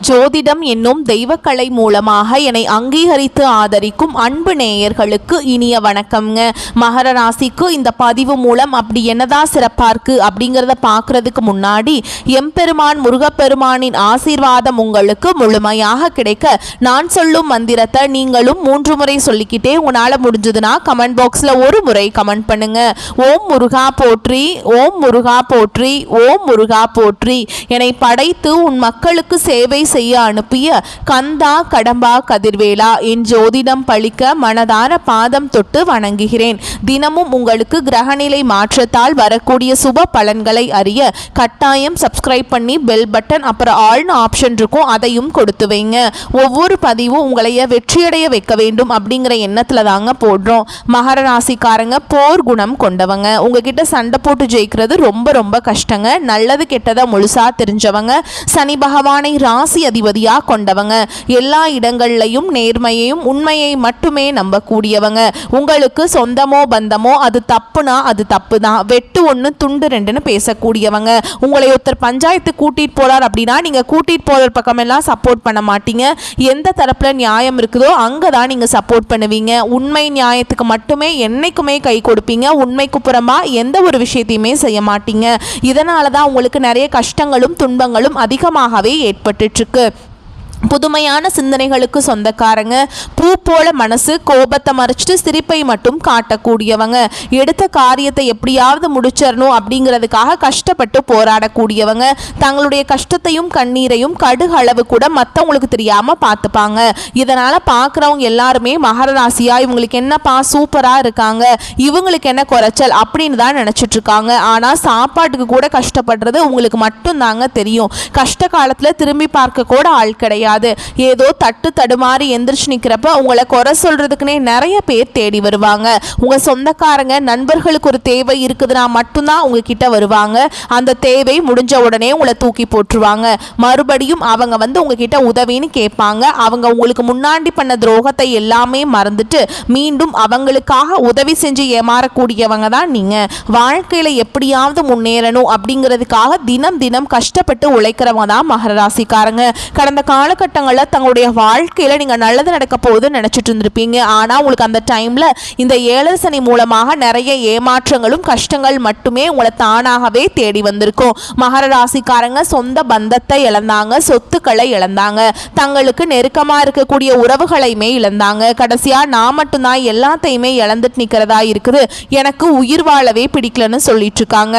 ஜோதிடம் என்னும் தெய்வக்கலை மூலமாக என்னை அங்கீகரித்து ஆதரிக்கும் அன்பு நேயர்களுக்கு இனிய வணக்கம்ங்க. மகர ராசிக்கு இந்த பதிவு மூலம் அப்படி என்னதான் சிறப்பாக இருக்கு அப்படிங்கிறத பார்க்கறதுக்கு முன்னாடி எம்பெருமான் முருகப்பெருமானின் ஆசீர்வாதம் உங்களுக்கு முழுமையாக கிடைக்க நான் சொல்லும் மந்திரத்தை நீங்களும் 3 முறை சொல்லிக்கிட்டே உங்களால் முடிஞ்சதுன்னா கமெண்ட் பாக்ஸில் ஒரு முறை கமெண்ட் பண்ணுங்க. ஓம் முருகா போற்றி, ஓம் முருகா போற்றி, ஓம் முருகா போற்றி. என்னை படைத்து உன் மக்களுக்கு சேவை செய்ய அனுப்பிய கந்தா கடம்பா கதிர்வேலா என் ஜோதிடம் பழிக்க மனதார பாதம் தொட்டு வணங்குகிறேன். தினமும் உங்களுக்கு கிரகநிலை மாற்றத்தால் வரக்கூடிய சுப பலன்களை அறிய கட்டாயம் சப்ஸ்கிரைப் பண்ணி பெல் பட்டன் அப்புறம் ஆல்னு ஆப்ஷன் இருக்கும், அதையும் கொடுத்து வைங்க. ஒவ்வொரு பதிவும் உங்களைய வெற்றியடைய வைக்க வேண்டும் அப்படிங்கிற எண்ணத்துல தாங்க போடுறோம். மகர ராசிக்காரங்க போர் குணம் கொண்டவங்க. உங்ககிட்ட சண்டை போட்டு ஜெயிக்கிறது ரொம்ப ரொம்ப கஷ்டங்க. நல்லது கெட்டதை முழுசா தெரிஞ்சவங்க. சனி பகவானை ராசி அதிபதியா கொண்டவங்க. எல்லா இடங்கள்லையும் நேர்மையையும் உண்மையை மட்டுமே நம்பக்கூடியவங்க. உங்களுக்கு சொந்தமோ பந்தமோ அது தப்புனா அது தப்பு தான், வெட்டு ஒன்று துண்டு ரெண்டுன்னு பேசக்கூடியவங்க. உங்களை ஒருத்தர் பஞ்சாயத்து கூட்டிட்டு போறார் அப்படின்னா நீங்க கூட்டிட்டு போற பக்கமெல்லாம் சப்போர்ட் பண்ண மாட்டீங்க. எந்த தரப்புல நியாயம் இருக்குதோ அங்கதான் நீங்க சப்போர்ட் பண்ணுவீங்க. உண்மை நியாயத்துக்கு மட்டுமே என்னைக்குமே கை கொடுப்பீங்க. உண்மைக்கு புறமா எந்த ஒரு விஷயத்தையுமே செய்ய மாட்டீங்க. இதனாலதான் உங்களுக்கு நிறைய கஷ்டங்களும் துன்பங்களும் அதிகமாகவே ஏற்பட்டு இருக்கு. புதுமையான சிந்தனைகளுக்கு சொந்தக்காரங்க. பூ போல மனசு, கோபத்தை மறைச்சிட்டு சிரிப்பை மட்டும் காட்டக்கூடியவங்க. எடுத்த காரியத்தை எப்படியாவது முடிச்சிடணும் அப்படிங்கிறதுக்காக கஷ்டப்பட்டு போராடக்கூடியவங்க. தங்களுடைய கஷ்டத்தையும் கண்ணீரையும் கடுகு அளவு கூட மற்றவங்களுக்கு தெரியாம பார்த்துப்பாங்க. இதனால பார்க்குறவங்க எல்லாருமே மகர ராசியா இவங்களுக்கு என்னப்பா சூப்பரா இருக்காங்க, இவங்களுக்கு என்ன குறைச்சல் அப்படின்னு தான் நினைச்சிட்டு இருக்காங்க. ஆனா சாப்பாட்டுக்கு கூட கஷ்டப்படுறது உங்களுக்கு மட்டும் தாங்க தெரியும். கஷ்ட காலத்துல திரும்பி பார்க்க கூட ஆள் கிடையாது. ஏதோ தட்டு தடுமாறி எந்திரிச்சு நிக்கிறப்ப உங்களை குறை சொல்றதுக்குன்னே நிறைய பேர் தேடி வருவாங்க. உங்க சொந்தக்காரங்க நண்பர்களுக்கு ஒரு தேவை இருக்குதுன்னா மட்டும்தான் உங்ககிட்ட வருவாங்க. அந்த தேவை முடிஞ்ச உடனே உங்களை தூக்கி போட்டுருவாங்க. மறுபடியும் அவங்க வந்து உங்ககிட்ட உதவின்னு கேட்பாங்க. அவங்க உங்களுக்கு முன்னாடி பண்ண துரோகத்தை எல்லாமே மறந்துட்டு மீண்டும் அவங்களுக்காக உதவி செஞ்சு ஏமாறக்கூடியவங்க தான் நீங்க. வாழ்க்கையில எப்படியாவது முன்னேறணும் அப்படிங்கிறதுக்காக தினம் தினம் கஷ்டப்பட்டு உழைக்கிறவங்க தான் மகர ராசிக்காரங்க. கடந்த காலகட்டங்களில் தங்களுடைய வாழ்க்கையில நீங்க நல்லது நடக்க போகுதுன்னு நினைச்சிட்டு இருந்திருப்பீங்க. ஆனா உங்களுக்கு அந்த டைம்ல இந்த 7 சனி மூலமாக நிறைய ஏமாற்றங்களும் கஷ்டங்கள் மட்டுமே உங்களை தானாகவே தேடி வந்திருக்கும். மகர ராசிக்காரங்க சொந்த பந்தத்தை இழந்தாங்க, சொத்துக்களை இழந்தாங்க, தங்களுக்கு நெருக்கமா இருக்கக்கூடிய உறவுகளையுமே இழந்தாங்க. கடைசியா நான் மட்டும்தான் எல்லாத்தையுமே இழந்துட்டு நிக்கிறதா இருக்குது, எனக்கு உயிர் வாழவே பிடிக்கலன்னு சொல்லிட்டு இருக்காங்க.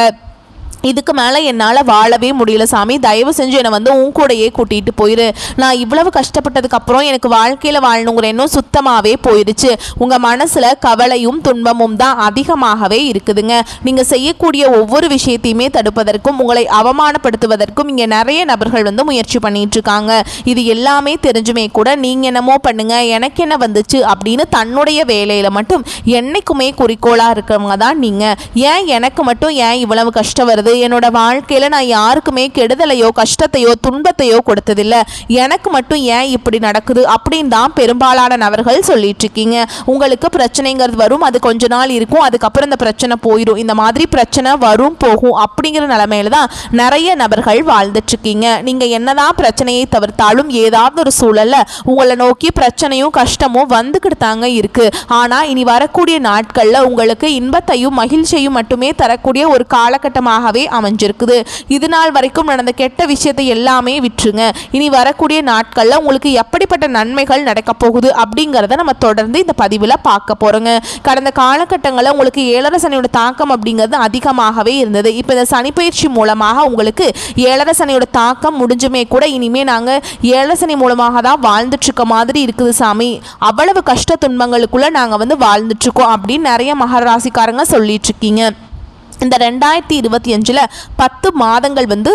இதுக்கு மேலே என்னால் வாழவே முடியல சாமி, தயவு செஞ்சு என்னை வந்து உன் கூடையே கூட்டிகிட்டு போயிரு. நான் இவ்வளவு கஷ்டப்பட்டதுக்கப்புறம் எனக்கு வாழ்க்கையில் வாழணுங்கிற எண்ணம் சுத்தமாகவே போயிடுச்சு. உங்கள் மனசில் கவலையும் துன்பமும் தான் அதிகமாகவே இருக்குதுங்க. நீங்கள் செய்யக்கூடிய ஒவ்வொரு விஷயத்தையுமே தடுப்பதற்கும் உங்களை அவமானப்படுத்துவதற்கும் இங்கே நிறைய நபர்கள் வந்து முயற்சி பண்ணிட்டு இருக்காங்க. இது எல்லாமே தெரிஞ்சுமே கூட நீங்கள் என்னமோ பண்ணுங்க எனக்கு என்ன வந்துச்சு அப்படின்னு தன்னுடைய வேலையில் மட்டும் என்னைக்குமே குறிக்கோளாக இருக்கிறவங்க தான் நீங்கள். ஏன் எனக்கு மட்டும் ஏன் இவ்வளவு கஷ்டம் வருது, என்னோட வாழ்க்கையில நான் யாருக்குமே கெடுதலையோ கஷ்டத்தையோ துன்பத்தையோ கொடுத்ததில்லை, எனக்கு மட்டும் ஏன் இப்படி நடக்குது அப்படின்னு தான் பெரும்பாலான நபர்கள் சொல்லிட்டு இருக்கீங்க. உங்களுக்கு பிரச்சனைங்கிறது வரும், அது கொஞ்ச நாள் இருக்கும், அதுக்கப்புறம் இந்த பிரச்சனை போயிடும். இந்த மாதிரி பிரச்சனை வரும் போகும் அப்படிங்கிற நிலைமையில தான் நிறைய நபர்கள் வாழ்ந்துட்டு இருக்கீங்க. நீங்க என்னதான் பிரச்சனையை தவிர்த்தாலும் ஏதாவது ஒரு சூழல்ல உங்களை நோக்கி பிரச்சனையும் கஷ்டமும் வந்துக்கிட்டு தாங்க இருக்கு. ஆனா இனி வரக்கூடிய நாட்கள்ல உங்களுக்கு இன்பத்தையும் மகிழ்ச்சியையும் மட்டுமே தரக்கூடிய ஒரு காலகட்டமாக அமைஞ்சிருக்குது. இது நாள் வரைக்கும் நடந்த கெட்ட விஷயத்தை எல்லாமே விட்டுருங்க. இனி வரக்கூடிய நாட்கள்ல உங்களுக்கு எப்படிப்பட்ட நன்மைகள் நடக்க போகுது அப்படிங்கறத நம்ம தொடர்ந்து இந்த பதிவுல பார்க்க போறோங்க. கடந்த காலகட்டங்களில் உங்களுக்கு 7 சனியோட தாக்கம் அப்படிங்கிறது அதிகமாகவே இருந்தது. இப்போ இந்த சனி பயிற்சி மூலமாக உங்களுக்கு 7 சனியோட தாக்கம் முடிஞ்சுமே கூட இனிமே நாங்க 7 சனி மூலமாக தான் வாழ்ந்துட்டு இருக்க மாதிரி இருக்குது சாமி, அவ்வளவு கஷ்ட துன்பங்களுக்குள்ள நாங்க வந்து வாழ்ந்துட்டு இருக்கோம் அப்படின்னு நிறைய மகர ராசிக்காரங்க சொல்லிட்டு இருக்கீங்க. இந்த 2025 10 மாதங்கள் வந்து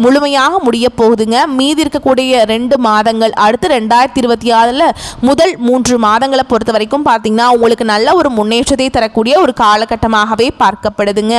முழுமையாக முடிய போகுதுங்க. மீதி இருக்கக்கூடிய 2 மாதங்கள் அடுத்து 2026 முதல் 3 மாதங்களை பொறுத்த வரைக்கும் பார்த்தீங்கன்னா உங்களுக்கு நல்ல ஒரு முன்னேற்றத்தை தரக்கூடிய ஒரு காலகட்டமாகவே பார்க்கப்படுதுங்க.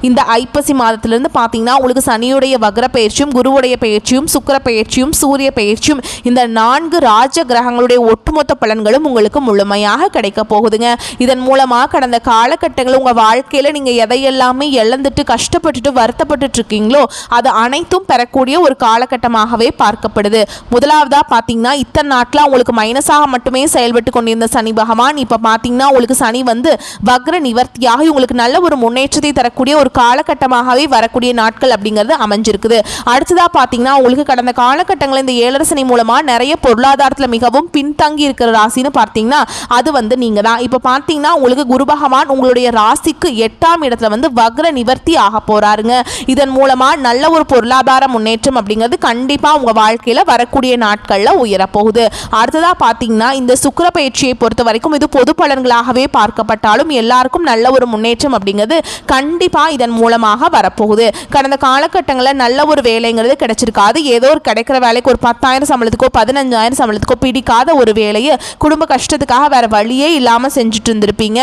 இந்த ஐப்பசி மாதத்திலிருந்து பார்த்தீங்கன்னா உங்களுக்கு சனியுடைய வக்ர பயிற்சியும் குருவுடைய பயிற்சியும் சுக்கிர பயிற்சியும் சூரிய பயிற்சியும் இந்த 4 ராஜ கிரகங்களுடைய ஒட்டுமொத்த பலன்களும் உங்களுக்கு முழுமையாக கிடைக்க போகுதுங்க. இதன் மூலமாக கடந்த காலகட்டங்கள் உங்கள் வாழ்க்கையில் நீங்கள் எதையெல்லாமே எல்லாமே இழந்துட்டு கஷ்டப்பட்டுட்டு வருத்தப்பட்டுட்டு இருக்கீங்களோ அது அனைத்தும் பெறக்கூடிய ஒரு காலகட்டமாகவே பார்க்கப்படுது. முதலாவதா பார்த்தீங்கன்னா இத்தனை நாட்டில் உங்களுக்கு மைனஸாக மட்டுமே செயல்பட்டு கொண்டிருந்த சனி பகவான் இப்போ பார்த்தீங்கன்னா உங்களுக்கு சனி வந்து வக்ர நிவர்த்தியாக உங்களுக்கு நல்ல ஒரு முன்னேற்றத்தை தரக்கூடிய ஒரு காலகட்டமாகவே வரக்கூடிய நாட்கள் அப்படிங்கிறது அமைஞ்சிருக்குது. அடுத்ததாக பார்த்தீங்கன்னா உங்களுக்கு கடந்த காலகட்டங்களில் இந்த 7 சனி மூலமாக நிறைய பொருளாதாரத்தில் மிகவும் பின்தங்கி இருக்கிற ராசின்னு பார்த்தீங்கன்னா அது வந்து நீங்கள் தான். இப்போ பார்த்தீங்கன்னா உங்களுக்கு குரு பகவான் உங்களுடைய ராசிக்கு 8ஆம் இடத்துல வந்து வக்ர நிவர்த்தி ஆக போறாருங்க. இதன் மூலமாக நல்ல ஒரு பொருளாதார முன்னேற்றம் அப்படிங்கிறது கண்டிப்பாக உங்கள் வாழ்க்கையில் வரக்கூடிய நாட்களில் உயரப்போகுது. அடுத்ததாக பார்த்தீங்கன்னா இந்த சுக்கிர பயிற்சியை பொறுத்த வரைக்கும் இது பொது பலன்களாகவே பார்க்கப்பட்டாலும் எல்லாருக்கும் நல்ல ஒரு முன்னேற்றம் அப்படிங்கிறது கண்டிப்பாக இதன் மூலமாக வரப்போகுது. கடந்த காலகட்டங்களில் நல்ல ஒரு வேலைங்கிறது கிடைச்சிருக்காது. ஏதோ ஒரு கிடைக்கிற வேலைக்கு ஒரு 10,000 சம்பளத்துக்கோ 15,000 சம்பளத்துக்கோ பிடிக்காத ஒரு வேலையை குடும்ப கஷ்டத்துக்காக வேற வழியே இல்லாமல் செஞ்சுட்டு இருந்திருப்பீங்க.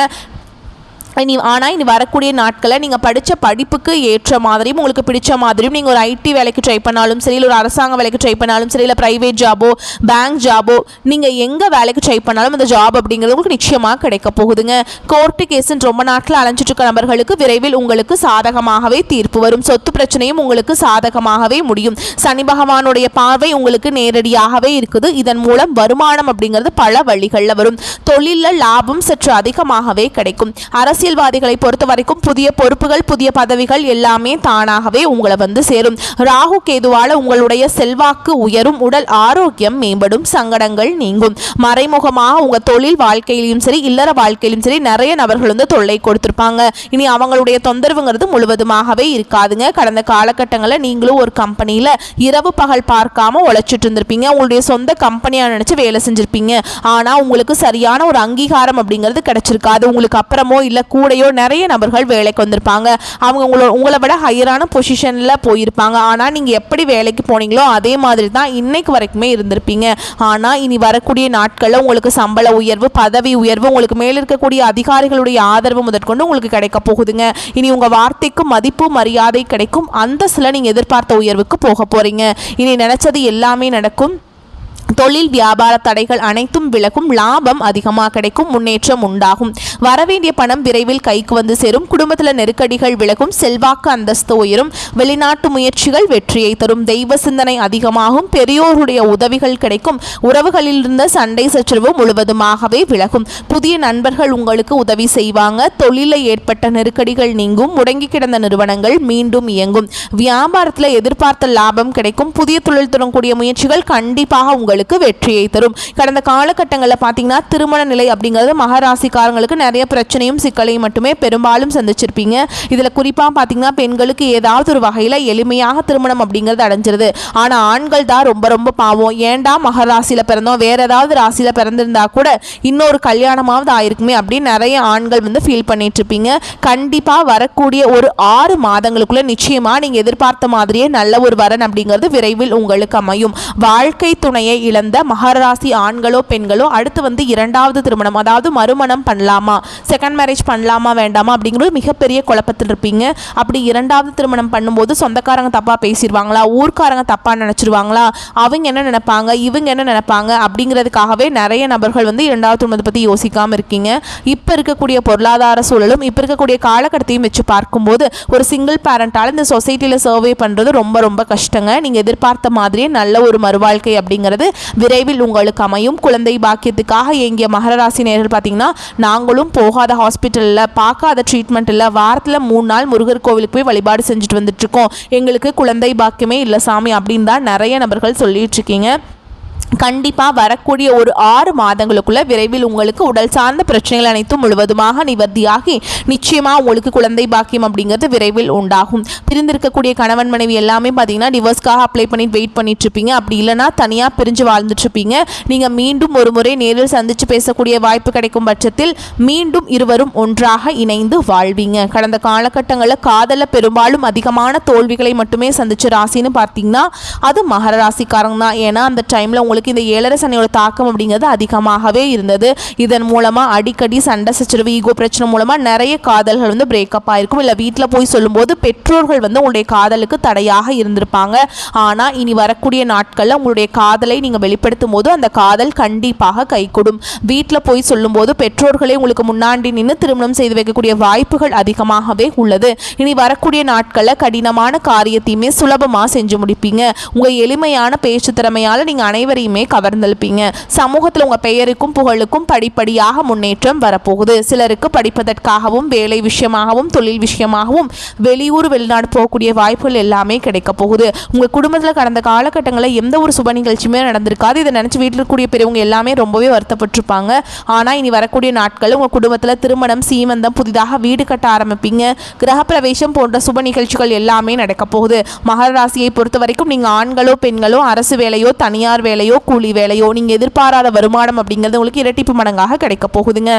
ஆனால் இனி வரக்கூடிய நாட்களில் நீங்கள் படித்த படிப்புக்கு ஏற்ற மாதிரியும் உங்களுக்கு பிடிச்ச மாதிரியும் நீங்கள் ஒரு ஐடி வேலைக்கு ட்ரை பண்ணாலும் சரி, இல்லை ஒரு அரசாங்க வேலைக்கு ட்ரை பண்ணாலும் சரி, இல்லை ப்ரைவேட் ஜாபோ பேங்க் ஜாபோ நீங்கள் எங்கே வேலைக்கு ட்ரை பண்ணாலும் அந்த ஜாப் அப்படிங்கிறது உங்களுக்கு நிச்சயமாக கிடைக்க போகுதுங்க. கோர்ட்டு கேஸுன்னு ரொம்ப நாட்டில் அலைஞ்சிட்டு இருக்க நபர்களுக்கு விரைவில் உங்களுக்கு சாதகமாகவே தீர்ப்பு வரும். சொத்து பிரச்சனையும் உங்களுக்கு சாதகமாகவே முடியும். சனி பகவானுடைய பார்வை உங்களுக்கு நேரடியாகவே இருக்குது. இதன் மூலம் வருமானம் அப்படிங்கிறது பல வழிகளில் வரும். தொழிலில் லாபம் சற்று அதிகமாகவே கிடைக்கும். அரசியல்வாதிகளை பொறுத்த வரைக்கும் புதிய பொறுப்புகள் புதிய பதவிகள் எல்லாமே தானாகவே உங்களை வந்து சேரும். ராகு கேதுவால உங்களுடைய செல்வாக்கு உயரும், உடல் ஆரோக்கியம் மேம்படும், சங்கடங்கள் நீங்கும். மறைமுகமாக உங்க தொழில் வாழ்க்கையிலும் சரி இல்லற வாழ்க்கையிலும் சரி நிறைய நபர்கள் வந்து தொல்லை கொடுத்திருப்பாங்க. இனி அவங்களுடைய தொந்தரவுங்கிறது முழுவதுமாகவே இருக்காதுங்க. கடந்த காலகட்டங்களில் நீங்களும் ஒரு கம்பெனியில் இரவு பகல் பார்க்காம உழைச்சிட்டு இருந்திருப்பீங்க. உங்களுடைய சொந்த கம்பெனியா நினைச்சு வேலை செஞ்சிருப்பீங்க. ஆனால் உங்களுக்கு சரியான ஒரு அங்கீகாரம் அப்படிங்கிறது கிடைச்சிருக்காது. உங்களுக்கு அப்புறமோ இல்லை கூடையோ நிறைய நபர்கள் வேலைக்கு வந்திருப்பாங்க. அவங்க உங்களை விட ஹையரான பொசிஷனில் போயிருப்பாங்க. ஆனால் நீங்கள் எப்படி வேலைக்கு போனீங்களோ அதே மாதிரி தான் இன்னைக்கு வரைக்குமே இருந்திருப்பீங்க. ஆனால் இனி வரக்கூடிய நாட்களில் உங்களுக்கு சம்பள உயர்வு பதவி உயர்வு உங்களுக்கு மேல் இருக்கக்கூடிய அதிகாரிகளுடைய ஆதரவு முதற்கொண்டு உங்களுக்கு கிடைக்க போகுதுங்க. இனி உங்கள் வார்த்தைக்கு மதிப்பு மரியாதை கிடைக்கும். அந்த சில நீங்கள் எதிர்பார்த்த உயர்வுக்கு போக போகிறீங்க. இனி நினைச்சது எல்லாமே நடக்கும். தொழில் வியாபார தடைகள் அனைத்தும் விலகும். லாபம் அதிகமாக கிடைக்கும். முன்னேற்றம் உண்டாகும். வரவேண்டிய பணம் விரைவில் கைக்கு வந்து சேரும். குடும்பத்தில் நெருக்கடிகள் விலகும். செல்வாக்கு அந்தஸ்து உயரும். வெளிநாட்டு முயற்சிகள் வெற்றியை தரும். தெய்வ சிந்தனை அதிகமாகும். பெரியோருடைய உதவிகள் கிடைக்கும். உறவுகளில் இருந்த சண்டை சச்சரவு முழுவதுமாகவே விலகும். புதிய நண்பர்கள் உங்களுக்கு உதவி செய்வாங்க. தொழிலில் ஏற்பட்ட நெருக்கடிகள் நீங்கும். முடங்கி கிடந்த நிறுவனங்கள் மீண்டும் இயங்கும். வியாபாரத்தில் எதிர்பார்த்த லாபம் கிடைக்கும். புதிய தொழில் தொடங்கக்கூடிய முயற்சிகள் கண்டிப்பாக உங்களுக்கு வெற்றியை தரும். கடந்த காலகட்டங்களில் பார்த்தீங்கன்னா திருமண நிலை அப்படிங்கிறது மகராசிக்காரங்களுக்கு நிறைய பிரச்சனையும் சிக்கலையும் மட்டுமே பெரும்பாலும் சந்திச்சிருப்பீங்க. இதில் குறிப்பாக பார்த்தீங்கன்னா பெண்களுக்கு ஏதாவது ஒரு வகையில் எளிமையாக திருமணம் அப்படிங்கிறது அடைஞ்சிருது. ஆனால் ஆண்கள் தான் ரொம்ப ரொம்ப பாவம். ஏண்டா மகராசியில் பிறந்தோம், வேற ஏதாவது ராசியில் பிறந்திருந்தா கூட இன்னொரு கல்யாணமாவது ஆயிருக்குமே அப்படின்னு நிறைய ஆண்கள் வந்து ஃபீல் பண்ணிட்டு இருப்பீங்க. கண்டிப்பாக வரக்கூடிய ஒரு 6 மாதங்களுக்குள்ள நிச்சயமாக நீங்கள் எதிர்பார்த்த மாதிரியே நல்ல ஒரு வரன் அப்படிங்கிறது விரைவில் உங்களுக்கு அமையும். வாழ்க்கை துணையை இழந்த மகராசி ஆண்களோ பெண்களோ அடுத்து வந்து 2வது திருமணம் அதாவது மறுமணம் பண்ணலாமா, செகண்ட் மேரேஜ் பண்ணலாமா வேண்டாமா அப்படிங்கிறது மிகப்பெரிய குழப்பத்தில் இருப்பீங்க. அப்படி 2வது திருமணம் பண்ணும்போது சொந்தக்காரங்க தப்பாக பேசிடுவாங்களா, ஊர்க்காரங்க தப்பாக நினச்சிருவாங்களா, அவங்க என்ன நினைப்பாங்க இவங்க என்ன நினைப்பாங்க அப்படிங்கிறதுக்காகவே நிறைய நபர்கள் வந்து 2வது திருமணத்தை பற்றி யோசிக்காமல் இருக்கீங்க. இப்போ இருக்கக்கூடிய பொருளாதார சூழலும் இப்போ இருக்கக்கூடிய காலகட்டத்தையும் வச்சு பார்க்கும்போது ஒரு சிங்கிள் பேரண்டால் இந்த சொசைட்டியில் சர்வே பண்ணுறது ரொம்ப ரொம்ப கஷ்டங்க. நீங்கள் எதிர்பார்த்த மாதிரியே நல்ல ஒரு மறுவாழ்க்கை அப்படிங்கிறது விரைவில் உங்களுக்கு அமையும். குழந்தை பாக்கியத்துக்காக எங்கிய மகர ராசி நேயர்கள் பார்த்தீங்கன்னா நாங்களும் போகாத ஹாஸ்பிட்டலில் பார்க்காத ட்ரீட்மெண்ட் இல்லை, வாரத்தில் 3 நாள் முருகர் கோவிலுக்கு போய் வழிபாடு செஞ்சுட்டு வந்துட்டு இருக்கோம், எங்களுக்கு குழந்தை பாக்கியமே இல்லை சாமி அப்படின்னு தான் நிறைய நபர்கள் சொல்லிட்டு இருக்கீங்க. கண்டிப்பாக வரக்கூடிய ஒரு 6 மாதங்களுக்குள்ள விரைவில் உங்களுக்கு உடல் சார்ந்த பிரச்சனைகள் அனைத்தும் முழுவதுமாக நிவர்த்தியாகி நிச்சயமாக உங்களுக்கு குழந்தை பாக்கியம் அப்படிங்கிறது விரைவில் உண்டாகும். பிரிந்திருக்கக்கூடிய கணவன் மனைவி எல்லாமே பார்த்தீங்கன்னா டிவோர்ஸ்க்காக அப்ளை பண்ணிட்டு வெயிட் பண்ணிட்டு இருப்பீங்க. அப்படி இல்லைனா தனியாக பிரிஞ்சு வாழ்ந்துட்டு இருப்பீங்க. நீங்கள் மீண்டும் ஒரு முறை நேரில் சந்தித்து பேசக்கூடிய வாய்ப்பு கிடைக்கும் பட்சத்தில் மீண்டும் இருவரும் ஒன்றாக இணைந்து வாழ்வீங்க. கடந்த காலகட்டங்களில் காதலில் பெரும்பாலும் அதிகமான தோல்விகளை மட்டுமே சந்திச்ச ராசின்னு பார்த்தீங்கன்னா அது மகர ராசிக்காரங்க தான். ஏன்னா அந்த டைமில் உங்களுக்கு ராசிக்கு இந்த 7 சனியோட தாக்கம் அப்படிங்கிறது அதிகமாகவே இருந்தது. இதன் மூலமா அடிக்கடி சண்டை சச்சரவு, ஈகோ பிரச்சனை மூலமா நிறைய காதல்கள் வந்து பிரேக்கப் ஆயிருக்கும். இல்லை வீட்டில் போய் சொல்லும்போது பெற்றோர்கள் வந்து உங்களுடைய காதலுக்கு தடையாக இருந்திருப்பாங்க. ஆனால் இனி வரக்கூடிய நாட்களில் உங்களுடைய காதலை நீங்கள் வெளிப்படுத்தும் போது அந்த காதல் கண்டிப்பாக கைகூடும். வீட்டில் போய் சொல்லும்போது பெற்றோர்களே உங்களுக்கு முன்னாடி நின்று திருமணம் செய்து வைக்கக்கூடிய வாய்ப்புகள் அதிகமாகவே உள்ளது. இனி வரக்கூடிய நாட்களில் கடினமான காரியத்தையுமே சுலபமாக செஞ்சு முடிப்பீங்க. உங்கள் எளிமையான பேச்சு திறமையால் நீங்கள் அனைவரையுமே கவர்ந்தெழுப்பீங்க. சமூகத்தில் உங்கள் பெயருக்கும் புகழுக்கும் படிப்படியாக முன்னேற்றம் வரப்போகுது. சிலருக்கு படிப்பதற்காகவும் வேலை விஷயமாகவும் தொழில் விஷயமாகவும் வெளியூர் வெளிநாடு போகக்கூடிய வாய்ப்புகள் எல்லாமே கிடைக்க போகுது. உங்கள் குடும்பத்தில் கடந்த காலகட்டங்களில் எந்த ஒரு சுப நிகழ்ச்சியுமே நடந்திருக்காது. இதை நினச்சி வீட்டில் இருக்கக்கூடிய பெரியவங்க எல்லாமே ரொம்பவே வருத்தப்பட்டிருப்பாங்க. ஆனால் இனி வரக்கூடிய நாட்கள் உங்கள் குடும்பத்தில் திருமணம், சீமந்தம், புதிதாக வீடு கட்ட ஆரம்பிப்பீங்க. கிரகப்பிரவேசம் போன்ற சுப நிகழ்ச்சிகள் எல்லாமே நடக்க போகுது. மகர ராசியை பொறுத்த வரைக்கும் நீங்கள் ஆண்களோ பெண்களோ அரசு வேலையோ தனியார் வேலையோ கூலி வேலையோ நீங்கள் எதிர்பாராத வருமானம் அப்படிங்கிறது உங்களுக்கு இரட்டிப்பு மடங்காக கிடைக்க போகுதுங்க.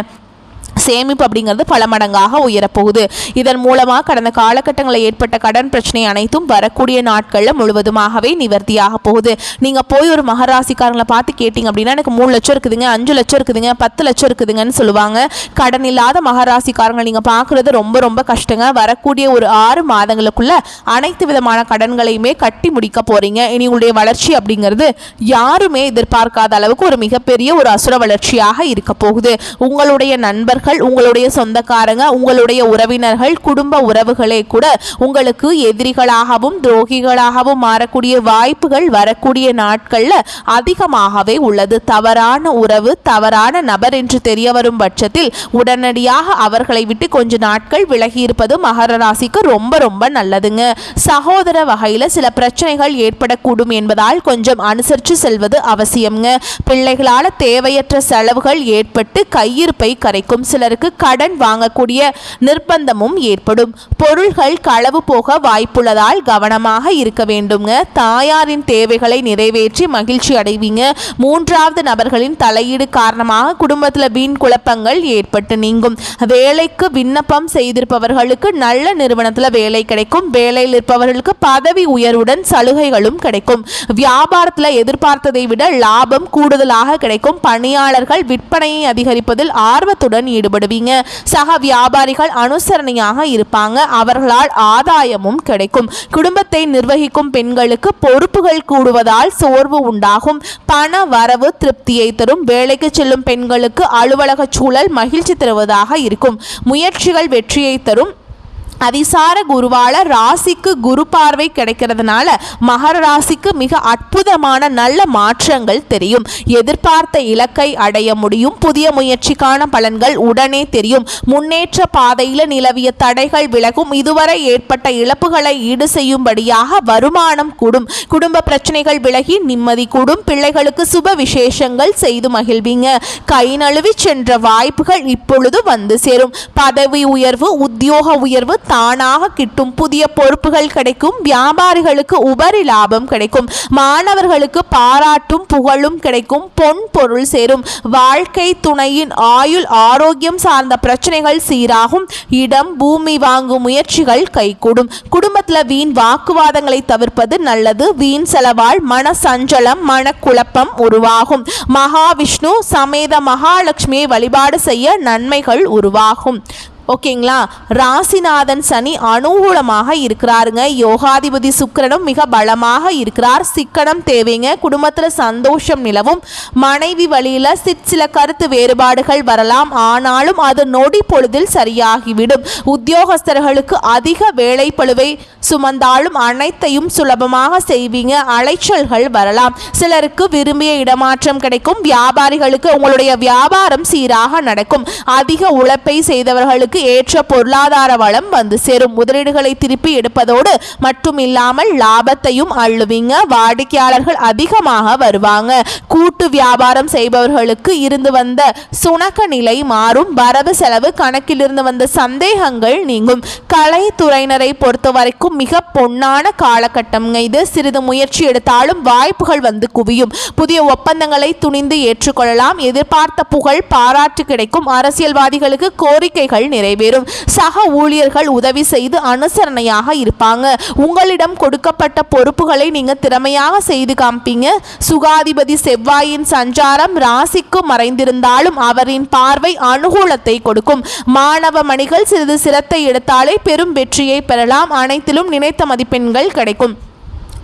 சேமிப்பு அப்படிங்கிறது பல மடங்காக உயரப்போகுது. இதன் மூலமாக கடந்த காலகட்டங்களில் ஏற்பட்ட கடன் பிரச்சனை அனைத்தும் வரக்கூடிய நாட்களில் முழுவதுமாகவே நிவர்த்தியாக போகுது. நீங்கள் போய் ஒரு மகராசிக்காரங்களை பார்த்து கேட்டிங்க அப்படின்னா எனக்கு 3 லட்சம் இருக்குதுங்க, 5 லட்சம் இருக்குதுங்க, 10 லட்சம் இருக்குதுங்கன்னு சொல்லுவாங்க. கடன் இல்லாத மகராசிக்காரங்களை நீங்கள் பார்க்குறது ரொம்ப ரொம்ப கஷ்டங்க. வரக்கூடிய ஒரு 6 மாதங்களுக்குள்ள அனைத்து விதமான கடன்களையுமே கட்டி முடிக்க போகிறீங்க. இனி உங்களுடைய வளர்ச்சி அப்படிங்கிறது யாருமே எதிர்பார்க்காத அளவுக்கு ஒரு மிகப்பெரிய ஒரு அசுர வளர்ச்சியாக இருக்க போகுது. உங்களுடைய நண்பர்கள், உங்களுடைய சொந்தக்காரங்க, உங்களுடைய உறவினர்கள், குடும்ப உறவுகளே கூட உங்களுக்கு எதிரிகளாகவும் துரோகிகளாகவும் மாறக்கூடிய வாய்ப்புகள் வரக்கூடிய நாட்கள்ல அதிகமாகவே உள்ளது. தவறான உறவு, தவறான நபர் என்று தெரிய வரும் பட்சத்தில் உடனடியாக அவர்களை விட்டு கொஞ்ச நாட்கள் விலகி இருப்பது மகர ராசிக்கு ரொம்ப ரொம்ப நல்லதுங்க. சகோதர வகையில் சில பிரச்சனைகள் ஏற்படக்கூடும் என்பதால் கொஞ்சம் அனுசரித்து செல்வது அவசியம்ங்க. பிள்ளைகளால் தேவையற்ற செலவுகள் ஏற்பட்டு கையிருப்பை கரைக்கும். சிலருக்கு கடன் வாங்கக்கூடிய நிர்பந்தமும் ஏற்படும். பொருள்கள் களவு போக வாய்ப்புள்ளதால் கவனமாக இருக்க வேண்டுங்க. தாயாரின் தேவைகளை நிறைவேற்றி மகிழ்ச்சி அடைவீங்க. 3வது நபர்களின் தலையீடு காரணமாக குடும்பத்தில் வீண் குழப்பங்கள் ஏற்பட்டு நீங்கும். வேலைக்கு விண்ணப்பம் செய்திருப்பவர்களுக்கு நல்ல நிறுவனத்தில் வேலை கிடைக்கும். வேலையில் இருப்பவர்களுக்கு பதவி உயர்வுடன் சலுகைகளும் கிடைக்கும். வியாபாரத்தில் எதிர்பார்த்ததை விட லாபம் கூடுதலாக கிடைக்கும். பணியாளர்கள் விற்பனையை அதிகரிப்பதில் ஆர்வத்துடன் ஈடுபடுவீங்க. சக வியாபாரிகள் அனுசரணையாக இருப்பாங்க. அவர்களால் ஆதாயமும் கிடைக்கும். குடும்பத்தை நிர்வகிக்கும் பெண்களுக்கு பொறுப்புகள் கூடுவதால் சோர்வு உண்டாகும். பண வரவு திருப்தியை தரும். வேலைக்கு செல்லும் பெண்களுக்கு அலுவலக சூழல் மகிழ்ச்சி தருவதாக இருக்கும். முயற்சிகள் வெற்றியை தரும். அதிசார குருவால ராசிக்கு குரு பார்வை கிடைக்கிறதுனால மகர ராசிக்கு மிக அற்புதமான நல்ல மாற்றங்கள் தெரியும். எதிர்பார்த்த இலக்கை அடைய முடியும். புதிய முயற்சிக்கான பலன்கள் உடனே தெரியும். முன்னேற்ற பாதையில் நிலவிய தடைகள் விலகும். இதுவரை ஏற்பட்ட இழப்புகளை ஈடு செய்யும்படியாக வருமானம் கூடும். குடும்ப பிரச்சனைகள் விலகி நிம்மதி கூடும். பிள்ளைகளுக்கு சுப விசேஷங்கள் செய்து மகிழ்வீங்க. கை நழுவி சென்ற வாய்ப்புகள் இப்பொழுது வந்து சேரும். பதவி உயர்வு, உத்தியோக உயர்வு தானாக கிட்டும். புதிய பொறுப்புகள் கிடைக்கும். வியாபாரிகளுக்கு உபரி லாபம் கிடைக்கும். மாணவர்களுக்கு பாராட்டும் புகழும் கிடைக்கும். பொன் பொருள் சேரும். வாழ்க்கை துணையின் ஆயுள் ஆரோக்கியம் சார்ந்த பிரச்சனைகள் சீராகும். இடம் பூமி வாங்கும் முயற்சிகள் கைகூடும். குடும்பத்தில் வீண் வாக்குவாதங்களை தவிர்ப்பது நல்லது. வீண் செலவால் மன சஞ்சலம், மனக்குழப்பம் உருவாகும். மகாவிஷ்ணு சமேத மகாலட்சுமியை வழிபாடு செய்ய நன்மைகள் உருவாகும். ஓகேங்களா. ராசிநாதன் சனி அனுகூலமாக இருக்கிறாருங்க. யோகாதிபதி சுக்கிரனும் மிக பலமாக இருக்கிறார். சிக்கனம் தேவைங்க. குடும்பத்தில் சந்தோஷம் நிலவும். மனைவி வழியில் சில கருத்து வேறுபாடுகள் வரலாம். ஆனாலும் அது நொடி பொழுதில் சரியாகிவிடும். உத்தியோகஸ்தர்களுக்கு அதிக வேலை பளுவை சுமந்தாலும் அனைத்தையும் சுலபமாக செய்வீங்க. அலைச்சல்கள் வரலாம். சிலருக்கு விரும்பிய இடமாற்றம் கிடைக்கும். வியாபாரிகளுக்கு உங்களுடைய வியாபாரம் சீராக நடக்கும். அதிக உழைப்பை செய்தவர்களுக்கு ஏற்ற பொருளாதார வளம் வந்து சேரும். முதலீடுகளை திருப்பி எடுப்பதோடு மட்டும் இல்லாமல் லாபத்தையும் அள்ளுவீங்க. வாடிக்கையாளர்கள் அதிகமாக வருவாங்க. கூட்டு வியாபாரம் செய்பவர்களுக்கு இருந்து வந்த சுணக்க நிலை மாறும். வரவு செலவு கணக்கிலிருந்து வந்த சந்தேகங்கள் நீங்கும். கலைத்துறையினரை பொறுத்த வரைக்கும் மிக பொன்னான காலகட்டம்ங்க இது. சிறிது முயற்சி எடுத்தாலும் வாய்ப்புகள் வந்து குவியும். புதிய ஒப்பந்தங்களை துணிந்து ஏற்றுக்கொள்ளலாம். எதிர்பார்த்த புகழ் பாராட்டு கிடைக்கும். அரசியல்வாதிகளுக்கு கோரிக்கைகள் நிறைவேறும். சக ஊழியர்கள் உதவி செய்து அனுசரணையாக இருப்பாங்க. உங்களிடம் கொடுக்கப்பட்ட பொறுப்புகளை நீங்க திறமையாக செய்து காண்பீங்க. சுகாதிபதி செவ்வாயின் சஞ்சாரம் ராசிக்கு மறைந்திருந்தாலும் அவரின் பார்வை அனுகூலத்தை கொடுக்கும். மாணவ மணிகள் சிறிது சிரத்தை எடுத்தாலே பெரும் வெற்றியை பெறலாம். அனைத்திலும் நினைத்த மதிப்பெண்கள் கிடைக்கும்.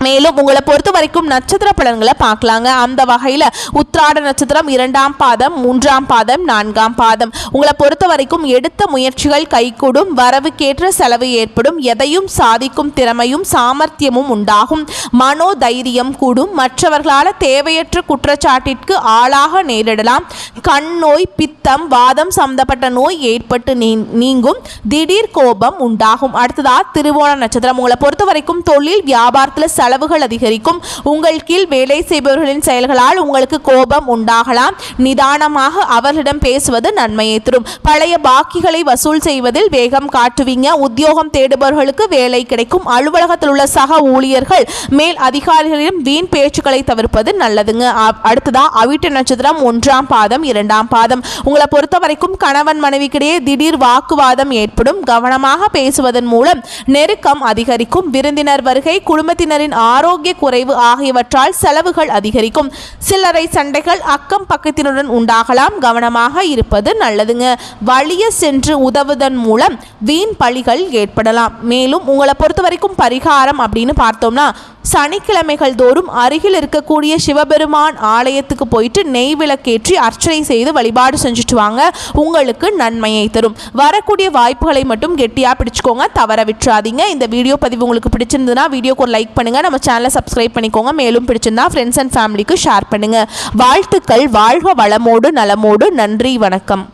மேலும் உங்களை பொறுத்த வரைக்கும் நட்சத்திர பலன்களை பார்க்கலாங்க. அந்த வகையில் உத்திராட நட்சத்திரம் 2ஆம் பாதம், 3ஆம் பாதம், 4ஆம் பாதம். உங்களை பொறுத்த வரைக்கும் எடுத்த முயற்சிகள் கைகூடும். வரவுக்கேற்ற செலவு ஏற்படும். எதையும் சாதிக்கும் திறமையும் சாமர்த்தியமும் உண்டாகும். மனோதைரியம் கூடும். மற்றவர்களால் தேவையற்ற குற்றச்சாட்டிற்கு ஆளாக நேரிடலாம். கண் நோய், பித்தம், வாதம் சம்பந்தப்பட்ட நோய் ஏற்பட்டு நீங்கும். திடீர் கோபம் உண்டாகும். அடுத்ததா திருவோண நட்சத்திரம். உங்களை பொறுத்த வரைக்கும் தொழில் வியாபாரத்தில் செலவுகள் அதிகரிக்கும். உங்கள் கீழ் வேலை செய்பவர்களின் செயல்களால் உங்களுக்கு கோபம் உண்டாகலாம். நிதானமாக அவர்களிடம் பேசுவது நன்மையை தரும். பழைய பாக்கிகளை வசூல் செய்வதில் வேகம் காட்டுவீங்க. உத்தியோகம் தேடுபவர்களுக்கு வேலை கிடைக்கும். அலுவலகத்தில் உள்ள சக ஊழியர்கள் மேல் அதிகாரிகளிடம் வீண் பேச்சுக்களை தவிர்ப்பது நல்லதுங்க. அடுத்ததா அவிட்ட நட்சத்திரம் 1ஆம் பாதம், 2ஆம் பாதம். உங்களை பொறுத்த வரைக்கும் கணவன் மனைவிக்கிடையே திடீர் வாக்குவாதம் ஏற்படும். கவனமாக பேசுவதன் மூலம் நெருக்கம் அதிகரிக்கும். விருந்தினர் வருகை, குடும்பத்தினரின் ஆரோக்கிய குறைவு ஆகியவற்றால் செலவுகள் அதிகரிக்கும். சில்லறை சண்டைகள் அக்கம் பக்கத்தினுடன் உண்டாகலாம். கவனமாக இருப்பது நல்லதுங்க. வலிய சென்று உதவுவதன் மூலம் வீண் பழிகள் ஏற்படலாம். மேலும் உங்களை பொறுத்த வரைக்கும் பரிகாரம் அப்படின்னு பார்த்தோம்னா, சனிக்கிழமைகள் தோறும் அருகில் இருக்கக்கூடிய சிவபெருமான் ஆலயத்துக்கு போயிட்டு நெய் விளக்கேற்றி அர்ச்சனை செய்து வழிபாடு செஞ்சுட்டு வாங்க. உங்களுக்கு நன்மையை தரும். வரக்கூடிய வாய்ப்புகளை மட்டும் கெட்டியாக பிடிச்சுக்கோங்க, தவற விட்டுறாதீங்க. இந்த வீடியோ பதிவு உங்களுக்கு பிடிச்சிருந்ததுன்னா வீடியோக்கு ஒரு லைக் பண்ணுங்க, நம்ம சேனலை சப்ஸ்கிரைப் பண்ணிக்கோங்க. மேலும் பிடிச்சிருந்தா ஃப்ரெண்ட்ஸ் அண்ட் ஃபேமிலிக்கு ஷேர் பண்ணுங்க. வாழ்த்துக்கள். வாழ்க வளமோடு நலமோடு. நன்றி, வணக்கம்.